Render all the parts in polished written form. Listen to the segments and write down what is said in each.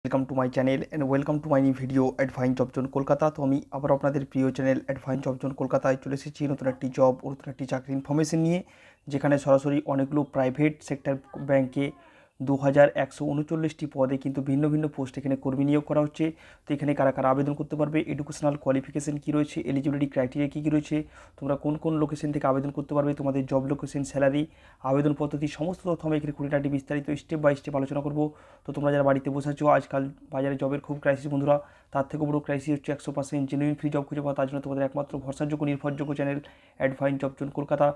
Welcome to my channel and welcome to my new video অ্যাডভাইন job zone Kolkata. তো আমি আবার আপনাদের প্রিয় চ্যানেল অ্যাডভাইন জব জোন কলকাতায় চলে এসেছি নতুন একটি জব ও নতুন একটি চাকরি ইনফরমেশন নিয়ে, যেখানে সরাসরি অনেকগুলো প্রাইভেট সেক্টর ব্যাংকে 2139টি পদে কিন্তু ভিন্ন ভিন্ন পোস্ট এখানে কর্মী নিয়োগ করা হচ্ছে। তো এখানে কারা কারা আবেদন করতে পারবে, এডুকেশনাল কোয়ালিফিকেশন কী রয়েছে, এলিজিবিলিটি ক্রাইটেরিয়া কী কী রয়েছে, তোমরা কোন কোন লোকেশন থেকে আবেদন করতে পারবে, তোমাদের জব লোকেশন, স্যালারি, আবেদন পদ্ধতি, সমস্ত তথ্য আমি এখানে খুঁটিনাটি বিস্তারিত স্টেপ বাই স্টেপ আলোচনা করবো। তো তোমরা যারা বাড়িতে বসে আছো, আজকাল বাজারে জবের খুব ক্রাইসিস বন্ধুরা, তার থেকে বড় ক্রাইসিস হচ্ছে 100% জেনুইন ফ্রি জব খুঁজে পাওয়া। তার জন্য তোমাদের একমাত্র ভরসাযোগ্য নির্ভরযোগ্য চ্যানেল অ্যাডভাইন জব জোন কলকাতা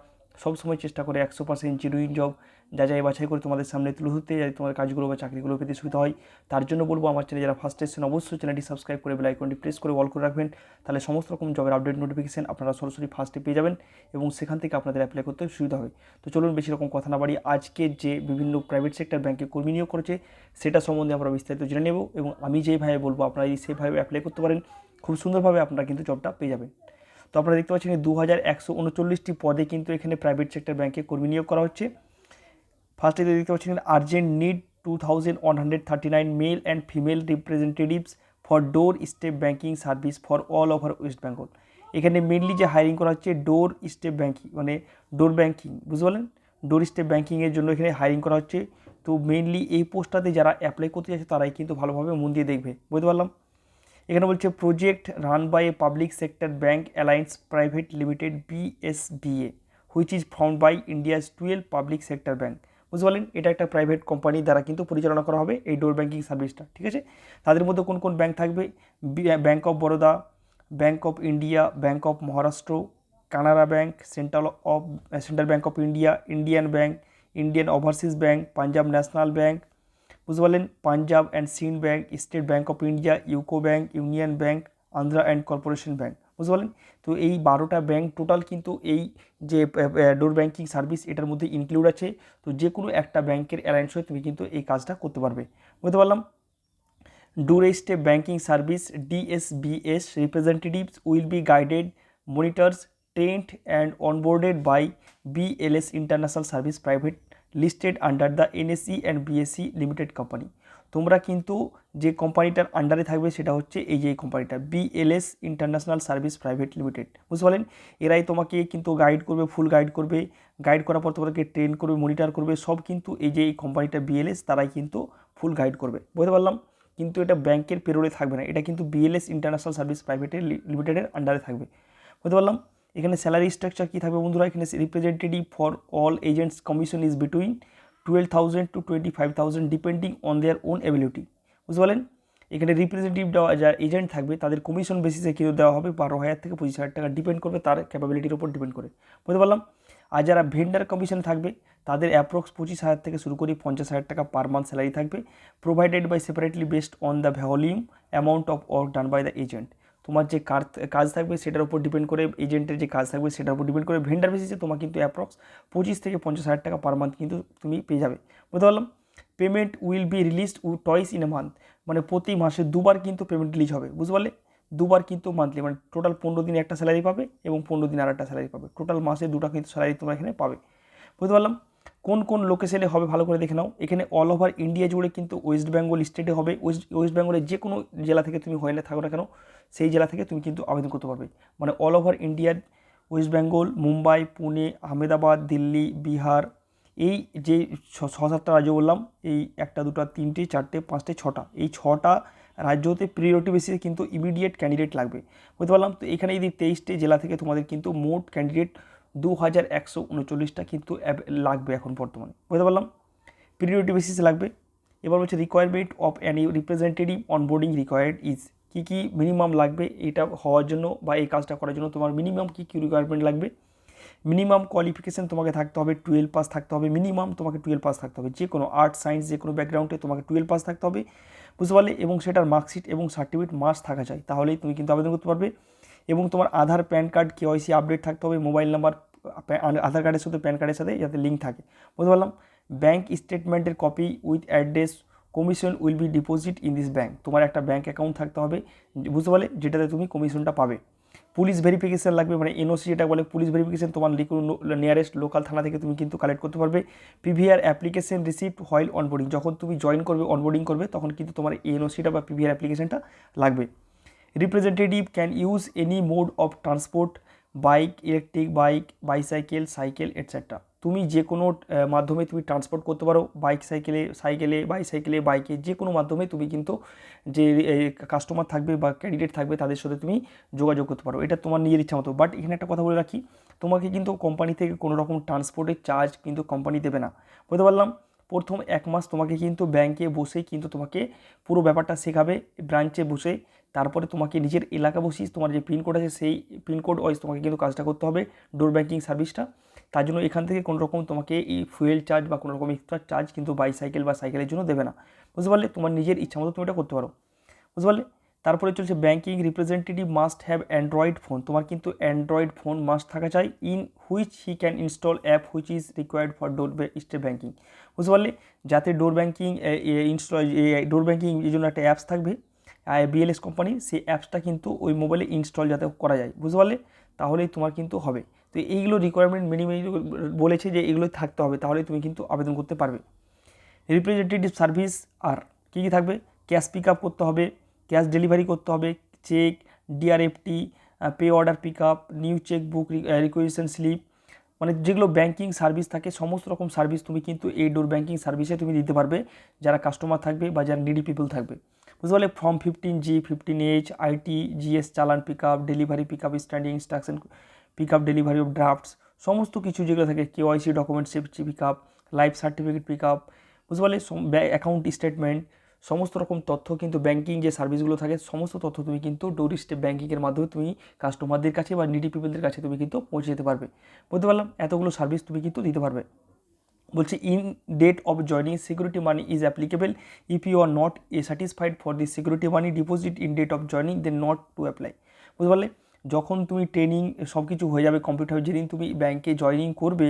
সবসময় চেষ্টা করে 100% জেনুইন জব যাচাই বাছাই করে তোমাদের সামনে তুলে ধরতে, যাতে তোমার কাজগুলো বা চাকরিগুলো পেতে সুবিধা হয়। তার জন্য বলবো, আমার চ্যানেলে যারা ফার্স্ট এসেছেন অবশ্যই চ্যানেলটি সাবস্ক্রাইব করে বেল আইকনটি প্রেস করে অল করে রাখবেন। তাহলে সমস্ত রকম জবের আপডেট নোটিফিকেশন আপনারা সরাসরি ফার্স্টে পেয়ে যাবেন এবং সেখান থেকে আপনাদের অ্যাপ্লাই করতে সুবিধা হবে। তো চলুন বেশি রকম কথা না বাড়ি, আজকে যে বিভিন্ন প্রাইভেট সেক্টর ব্যাংকে কর্মী নিয়োগ করেছে সেটা সম্বন্ধে আমরা বিস্তারিত জেনে নেব এবং আমি যেভাবে বলবো আপনারা যদি সেভাবে অ্যাপ্লাই করতে পারেন, খুব সুন্দরভাবে আপনারা কিন্তু জবটা পেয়ে যাবেন। তো আপনারা দেখতে পাচ্ছেন 2139টি পদে কিন্তু এখানে প্রাইভেট সেক্টর ব্যাংকে কর্মী নিয়োগ করা হচ্ছে। ফার্স্টে দেখতে পাচ্ছেন urgent need 2139 male and female representatives for door step banking service for all over West Bengal. এখানে মেনলি যে হায়ারিং করা হচ্ছে ডোর স্টেপ ব্যাঙ্কিং, মানে ডোর ব্যাঙ্কিং, বুঝতে পারলেন, ডোর স্টেপ ব্যাঙ্কিংয়ের জন্য এখানে হায়ারিং করা হচ্ছে। তো মেনলি এই পোস্টটাতে যারা অ্যাপ্লাই করতে যাচ্ছে তারাই কিন্তু ভালোভাবে মন দিয়ে দেখবে, বুঝতে পারলাম। এখানে বলছে project run by a public sector bank alliance private limited BSBA which is found by India's 12 public sector bank. বুঝতে পারলেন, এটা একটা প্রাইভেট কোম্পানি দ্বারা কিন্তু পরিচালনা করা হবে এই ডোর ব্যাঙ্কিং সার্ভিসটা, ঠিক আছে। তাদের মধ্যে কোন কোন ব্যাঙ্ক থাকবে? Bank of Baroda, bank of India, bank of Maharashtra, Canara bank, central bank of India, Indian bank, Indian overseas bank, Punjab national bank, বুঝতে পারলেন, Punjab and Sind bank, state bank of India, UCO bank, union bank, Andhra and corporation bank, বুঝতে পারলেন। তো এই 12টা bank total কিন্তু এই যে ডোর banking service এটার মধ্যে ইনক্লুড আছে। তো যে কোনো একটা ব্যাঙ্কের অ্যালায়েন্স হয়ে তুমি কিন্তু এই কাজটা করতে পারবে, বুঝতে পারলাম। ডোর step banking service DSBS representatives will be guided, monitors, trained and onboarded by BLS International Service Private listed under the NSE and BSE Limited Company। তোমরা কিন্তু যে কোম্পানিটার আন্ডারে থাকবে সেটা হচ্ছে এই যে কোম্পানিটা BLS international service private limited, বুঝতে পারলেন। এরাই তোমাকে কিন্তু গাইড করবে, ফুল গাইড করবে, গাইড করার পর তোমাকে ট্রেন করবে, মনিটর করবে, সব কিন্তু এই যে এই কোম্পানিটা BLS তারাই কিন্তু ফুল গাইড করবে, বুঝতে পারলাম। কিন্তু এটা ব্যাংকের পেরোলে থাকবে না, এটা কিন্তু BLS ইন্টারন্যাশনাল সার্ভিস প্রাইভেটের লিমিটেডের আন্ডারে থাকবে, বুঝতে পারলাম। এখানে স্যালারি স্ট্রাকচার কী থাকবে বন্ধুরা? এখানে representative for all agents commission is between 12,000 to 25,000 depending on their own ability, বুঝতে পারলেন। এখানে রিপ্রেজেন্টেটিভ দেওয়া যারা এজেন্ট থাকবে তাদের কমিশন বেসিসে কিন্তু দেওয়া হবে 12,000 থেকে 25,000 টাকা, ডিপেন্ড করবে তার ক্যাপাবিলিটির উপর ডিপেন্ড করে, বুঝতে পারলাম। আর যারা ভেন্ডার কমিশন থাকবে তাদের অ্যাপ্রক্স 25,000 থেকে শুরু করে 50,000 টাকা পার মান্থ স্যালারি থাকবে, provided by separately based on the volume amount of work done by the agent. তোমার যে কাজ থাকবে সেটার উপর ডিপেন্ড করে, এজেন্টের যে কাজ থাকবে সেটার উপর ডিপেন্ড করে ভেন্ডার বেসিসে তোমার কিন্তু অ্যাপ্রক্স 25 থেকে 50,000 টাকা পার মান্থ কিন্তু তুমি পেয়ে যাবে, বুঝতে পারলাম। Payment will be released twice in a month, মানে প্রতি মাসে দুবার কিন্তু পেমেন্ট রিলিজ হবে, বুঝতে পারলে। দুবার কিন্তু মান্থলি, মানে টোটাল 15 দিনে একটা স্যালারি পাবে এবং 15 দিন আর একটা স্যালারি পাবে, টোটাল মাসে দুটো কিন্তু স্যালারি তোমরা এখানে পাবে, বুঝতে পারলাম। কোন কোন লোকেশনে হবে ভালো করে দেখে নাও। এখানে অল ওভার ইন্ডিয়া জুড়ে কিন্তু ওয়েস্ট বেঙ্গল স্টেটে হবে, ওয়েস্ট বেঙ্গলের যে কোনো জেলা থেকে তুমি হয়ে থাকো না কেন সেই জেলা থেকে তুমি কিন্তু আবেদন করতে পারবে, মানে অল ওভার ইন্ডিয়ার ওয়েস্ট বেঙ্গল, মুম্বাই, পুনে, আহমেদাবাদ, দিল্লি, বিহার, এই যে 6-7টা রাজ্য বললাম, এই 1, 2, 3, 4, 5, 6টা, এই 6টা রাজ্যতে প্রিয়রিটি বেসিসে কিন্তু ইমিডিয়েট ক্যান্ডিডেট লাগবে, বুঝতে পারলাম। তো এখানে যদি 23টি জেলা থেকে তোমাদের কিন্তু মোট ক্যান্ডিডেট 2139টা কিন্তু লাগবে এখন বর্তমানে, বুঝতে পারলাম, প্রিয়রিটি বেসিসে লাগবে। এবার বলছে requirement of any representative onboarding required is, কী কী মিনিমাম লাগবে এটা হওয়ার জন্য বা এই কাজটা করার জন্য তোমার মিনিমাম কী কী রিকোয়ারমেন্ট লাগবে। মিনিমাম কোয়ালিফিকেশান তোমাকে থাকতে হবে 12 পাস থাকতে হবে, মিনিমাম তোমাকে 12 পাস থাকতে হবে, যে কোনো আর্টস সায়েন্স যে কোনো ব্যাকগ্রাউন্ডে তোমাকে 12 পাস থাকতে হবে, বুঝতে পারলে। এবং সেটার মার্কশিট এবং সার্টিফিকেট মাস্ট থাকা চাই, তাহলেই তুমি কিন্তু আবেদন করতে পারবে। এবং তোমার আধার, প্যান কার্ড, KYC আপডেট থাকতে হবে, মোবাইল নাম্বার আধার কার্ডের সাথে প্যান কার্ডের সাথে যাতে লিঙ্ক থাকে, বুঝতে পারলাম। ব্যাঙ্ক স্টেটমেন্টের copy with address, commission will be deposit in this bank, তোমার একটা ব্যাঙ্ক অ্যাকাউন্ট থাকতে হবে, বুঝতে পারলে, যেটাতে তুমি কমিশনটা পাবে। পুলিশ ভেরিফিকেশান লাগবে, মানে এনওসি যেটা বলে পুলিশ ভেরিফিকেশান, তোমার নিয়ারেস্ট লোকাল থানা থেকে তুমি কিন্তু কালেক্ট করতে পারবে। PVR application receipt while onboarding, যখন তুমি জয়েন করবে অনবোর্ডিং করবে তখন কিন্তু তোমার এনওসিটা বা পিভিআর অ্যাপ্লিকেশনটা লাগবে। Representative can use any mode of transport, bike, electric bike, bicycle, cycle etcetera. তুমি যে কোনো মাধ্যমে তুমি ট্রান্সপোর্ট করতে পারো, সাইকেলে, বাইকে, যে কোনো মাধ্যমে তুমি কিন্তু যে কাস্টমার থাকবে বা ক্যান্ডিডেট থাকবে তাদের সাথে তুমি যোগাযোগ করতে পারো, এটা তোমার নিজের ইচ্ছা মতো। বাট এখানে একটা কথা বলে রাখি, তোমাকে কিন্তু কোম্পানি থেকে কোনো রকম ট্রান্সপোর্টের চার্জ কিন্তু কোম্পানি দেবে না, বুঝতে পারলাম। প্রথম 1 মাস তোমাকে কিন্তু ব্যাংকে বসেই কিন্তু তোমাকে পুরো ব্যাপারটা শেখাবে, ব্রাঞ্চে বসে। তারপরে তোমাকে নিজের এলাকা বসিয়ে তোমার যে পিনকোড আছে সেই পিনকোড ওয়াইজ তোমাকে কিন্তু কাজটা করতে হবে, ডোর ব্যাঙ্কিং সার্ভিসটা। তার জন্য এখান থেকে কোনো রকম তোমাকে এই ফুয়েল চার্জ বা কোনো রকম এক্সট্রা চার্জ কিন্তু বাইসাইকেল বা সাইকেলের জন্য দেবে না, বুঝতে পারলে। তোমার নিজের ইচ্ছা মতো তুমি এটা করতে পারো, বুঝতে পারলে। তারপরে চলছে banking representative must have Android phone, তোমার কিন্তু অ্যান্ড্রয়েড ফোন মাস্ট থাকা চাই, in which he can install app which is required for state banking, বুঝতে পারলে। যাতে ডোর ব্যাঙ্কিং ডোর ব্যাঙ্কিং এই জন্য একটা অ্যাপস থাকবে বিএলএস কোম্পানির, সেই অ্যাপসটা কিন্তু ওই মোবাইলে ইনস্টল যাতে করা যায়, বুঝতে পারলে, তাহলেই তোমার কিন্তু হবে। তো এইগুলো রিকোয়ারমেন্ট মিনিমাম বলেছে যে এগুলোই থাকতে হবে, তাহলেই তুমি কিন্তু আবেদন করতে পারবে। রিপ্রেজেন্টেটিভ সার্ভিস আর কী কী থাকবে, ক্যাশ পিক আপ করতে হবে, ক্যাশ ডেলিভারি করতে হবে, cheque, DRFT, pay order pick up, new cheque book requisition slip, মানে যেগুলো ব্যাঙ্কিং সার্ভিস থাকে সমস্ত রকম সার্ভিস তুমি কিন্তু এই ডোর ব্যাঙ্কিং সার্ভিসে তুমি দিতে পারবে যারা কাস্টমার থাকবে বা যারা নিডি পিপল থাকবে, বুঝতে পারলে। Form 15G, 15H, IT, GS challan pick up, delivery pick up, standing instruction pick up, delivery of drafts, সমস্ত কিছু যেগুলো থাকে, KYC documents pick up, life certificate pick up, বুঝতে পারলে, অ্যাকাউন্ট স্টেটমেন্ট, সমস্ত রকম তথ্য কিন্তু ব্যাঙ্কিং যে সার্ভিসগুলো থাকে সমস্ত তথ্য তুমি কিন্তু ডোর স্টেপ ব্যাঙ্কিংয়ের মাধ্যমে তুমি কাস্টমারদের কাছে বা নিডি পিপলদের কাছে তুমি কিন্তু পৌঁছে যেতে পারবে, বলতে পারলাম। এতগুলো সার্ভিস তুমি কিন্তু দিতে পারবে। বলছি in date of joining security money is applicable if you are not satisfied for this security money deposit in date of joining then not to apply, বুঝতে পারলে। যখন তুমি ট্রেনিং সব কিছু হয়ে যাবে কমপ্লিট হবে, যেদিন তুমি ব্যাংকে জয়নিং করবে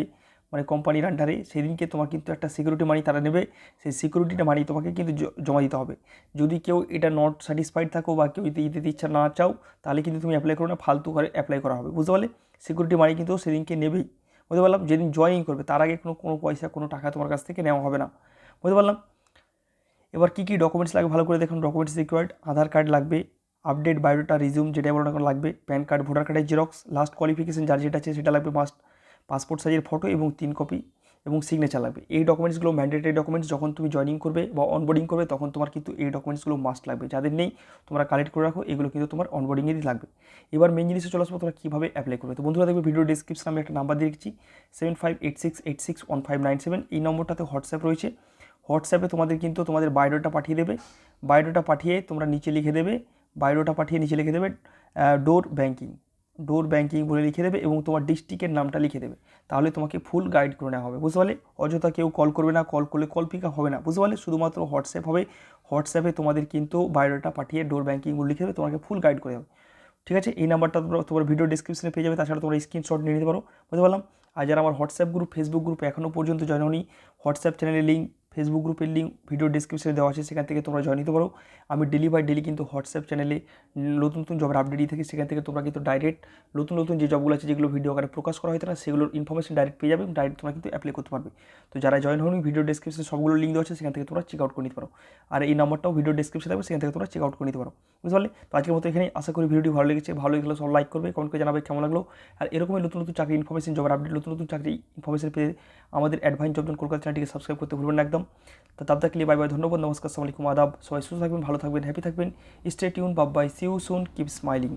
মানে কোম্পানির আন্ডারে, সেদিনকে তোমার কিন্তু একটা সিকিউরিটি মানি তারা নেবে, সেই সিকিউরিটিটা মানি তোমাকে কিন্তু জমা দিতে হবে। যদি কেউ এটা নট স্যাটিসফাইড থাকো বা কেউ দিতে ইচ্ছা না চাও তাহলে কিন্তু তুমি অ্যাপ্লাই করো না, ফালতু করে অ্যাপ্লাই করা হবে, বুঝতে পারলে। সিকিউরিটি মানি কিন্তু সেদিনকে নেবেই, বুঝতে পারলাম। যেদিন জয়েনিং করবে তার আগে কোনো পয়সা কোনো টাকা তোমার কাছ থেকে নেওয়া হবে না, বুঝতে পারলাম। এবার কী কী ডকুমেন্টস লাগবে ভালো করে দেখুন। ডকুমেন্টস রিকোয়ার্ড, আধার কার্ড লাগবে, আপডেট বায়োডাটা, রিজিউম যেটা বলো না কেন লাগবে, প্যান কার্ড, ভোটার কার্ডের জেরক্স, লাস্ট কোয়ালিফিকেশন যার যেটা আছে সেটা লাগবে মাস্ট, পাসপোর্ট সাইজের ফটো এবং 3 কপি এবং সিগনেচার লাগবে। এই ডকুমেন্টসগুলো ম্যান্ডেটরি ডকুমেন্টস, যখন তুমি জয়েনিং করবে বা অনবোর্ডিং করবে তখন তোমার কিন্তু এই ডকুমেন্টসগুলো মাস্ট লাগবে। যাদের নেই তোমরা কালেক্ট করে রাখো, এগুলো কিন্তু তোমার অনবোর্ডিংয়েরই লাগবে। এবার মেন জিনিসে চলে আসবো তোমরা কীভাবে অ্যাপ্লাই করবে। তো বন্ধুরা দেখবে ভিডিও ডিসক্রিপশনে আমি একটা নাম্বার দিয়ে রেখেছি 7586861597, এই নম্বরটাতে হোয়াটসঅ্যাপ রয়েছে। হোয়াটসঅ্যাপে তোমাদের কিন্তু তোমাদের বায়োডাটা পাঠিয়ে দেবে, বায়োডাটা পাঠিয়ে তোমরা নিচে লিখে দেবে, বায়োডাটা পাঠিয়ে নিচে লিখে দেবে ডোর ব্যাঙ্কিং বলে লিখে দেবে এবং তোমার ডিস্ট্রিক্টের নামটা লিখে দেবে, তাহলে তোমাকে ফুল গাইড করে নেওয়া হবে, বুঝতে পারলে। অযথা কেউ কল করবে না, কল করলে কল পিক আপ হবে না, বুঝতে পারলে। শুধুমাত্র হোয়াটসঅ্যাপ হবে, হোয়াটসঅ্যাপে তোমাদের কিন্তু বায়োডাটা পাঠিয়ে ডোর ব্যাঙ্কিংগুলো লিখে দেবে, তোমাকে ফুল গাইড করে দেবে, ঠিক আছে। এই নাম্বারটা তোমার ভিডিও ডিসক্রিপশনে পেয়ে যাবে, তাছাড়া তোমরা স্ক্রিনশট নিয়ে নিতে পারো, বুঝতে পারলাম। আর যারা আমার হোয়াটসঅ্যাপ গ্রুপ, ফেসবুক গ্রুপে এখনও পর্যন্ত জয়েন হয়নি, হোয়াটসঅ্যাপ চ্যানেলের লিঙ্ক, ফেসবুক গ্রুপের লিঙ্ক ভিডিও ডিসক্রিপশনে দেওয়া আছে, সেখান থেকে তোমরা জয়েন নিতে পারো। আমি ডেলি বাই ডেলি কিন্তু হোয়াটসঅ্যাপ চ্যানেলে নতুন নতুন জবের আপডেট দিয়ে থাকি, সেখান থেকে তোমরা কিন্তু ডাইরেক্ট নতুন নতুন যে জবগুলো আছে যেগুলো ভিডিও আকারে প্রকাশ করা হয়তো না সেগুলোর ইনফরমেশন ডাইরেক্ট পেয়ে যাবে এবং ডাইরেক্ট তোমরা কিন্তু অ্যাপ্লাই করতে পারবে। তো যারা জয়েন হয়নি ভিডিও ডিসক্রিপশনে সবগুলো লিঙ্ক দেওয়া আছে, সেখান থেকে তোমরা চেক আউট করে নিতে পারো। আর এই নাম্বারটাও ভিডিও ডিসক্রিপশনে থাকবে, সেখান থেকে তোমরা চেক আউট করে নিতে পারো, বুঝতে পারলে। তো আজকের মতো এখানে আশা করি ভিডিওটি ভালো লেগেছে, ভালো লাগলে সব লাইক করবে, কমেন্ট করে জানাবে কেমন লাগলো। আর এরকমই নতুন নতুন চাকরি ইনফরমেশন, জবের আপডেট, নতুন নতুন চাকরি ইনফরমেশন পেয়ে আমাদের অ্যাডভাইন জব জোন কলকাতা চ্যানেলটিকে সাবস্ক্রাইব করতে ভুলবেন না একদম। তো তব তক के लिए बाय बाय, ধন্যবাদ, নমস্কার, আসসালামু আলাইকুম, আদাব। সবাই সুস্থ থাকবেন, ভালো থাকবেন, হ্যাপি থাকবেন, stay tune, bye bye, see you soon, keep smiling.